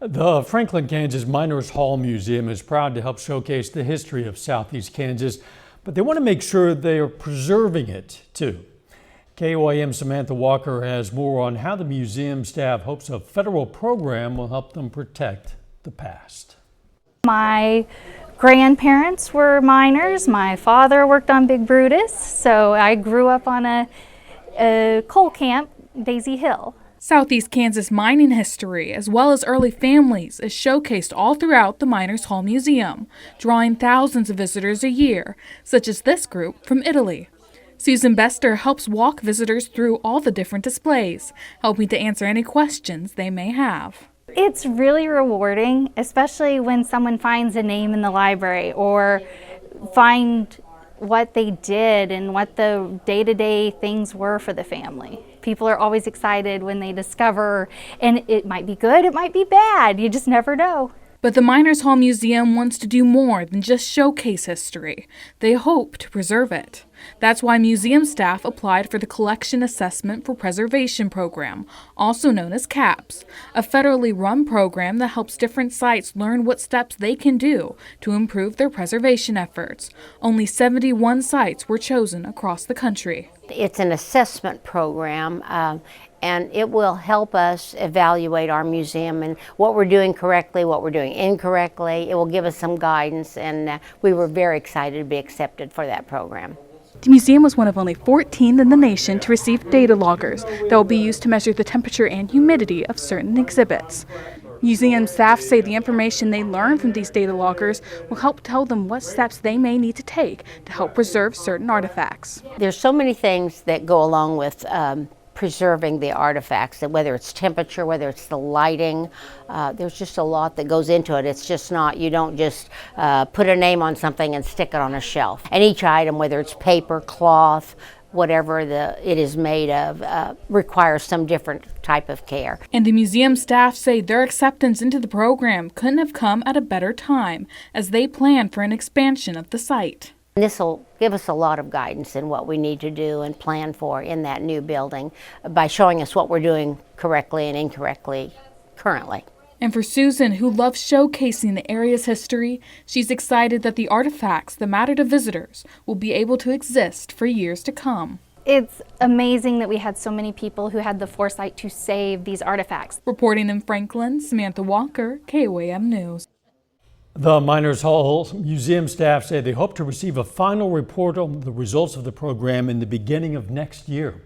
The Franklin, Kansas Miners Hall Museum is proud to help showcase the history of Southeast Kansas, but they want to make sure they are preserving it too. KOAM Samantha Walker has more on how the museum staff hopes a federal program will help them protect the past. My grandparents were miners. My father worked on Big Brutus, so I grew up on a coal camp, Daisy Hill. Southeast Kansas mining history, as well as early families, is showcased all throughout the Miners Hall Museum, drawing thousands of visitors a year, such as this group from Italy. Susan Bester helps walk visitors through all the different displays, helping to answer any questions they may have. It's really rewarding, especially when someone finds a name in the library or find what they did and what the day-to-day things were for the family. People are always excited when they discover, and it might be good, it might be bad, you just never know. But the Miners Hall Museum wants to do more than just showcase history. They hope to preserve it. That's why museum staff applied for the Collection Assessment for Preservation program, also known as CAPS, a federally run program that helps different sites learn what steps they can do to improve their preservation efforts. Only 71 sites were chosen across the country. It's an assessment program, and it will help us evaluate our museum and what we're doing correctly, what we're doing incorrectly. It will give us some guidance, and we were very excited to be accepted for that program. The museum was one of only 14 in the nation to receive data loggers that will be used to measure the temperature and humidity of certain exhibits. Museum staff say the information they learn from these data loggers will help tell them what steps they may need to take to help preserve certain artifacts. There's so many things that go along with preserving the artifacts, that whether it's temperature, whether it's the lighting, there's just a lot that goes into it. It's just not, you don't just put a name on something and stick it on a shelf. And each item, whether it's paper, cloth, whatever it is made of, requires some different type of care. And the museum staff say their acceptance into the program couldn't have come at a better time as they plan for an expansion of the site. This will give us a lot of guidance in what we need to do and plan for in that new building by showing us what we're doing correctly and incorrectly currently. And for Susan, who loves showcasing the area's history, she's excited that the artifacts that matter to visitors will be able to exist for years to come. It's amazing that we had so many people who had the foresight to save these artifacts. Reporting in Franklin, Samantha Walker, KOAM News. The Miners Hall Museum staff say they hope to receive a final report on the results of the program in the beginning of next year.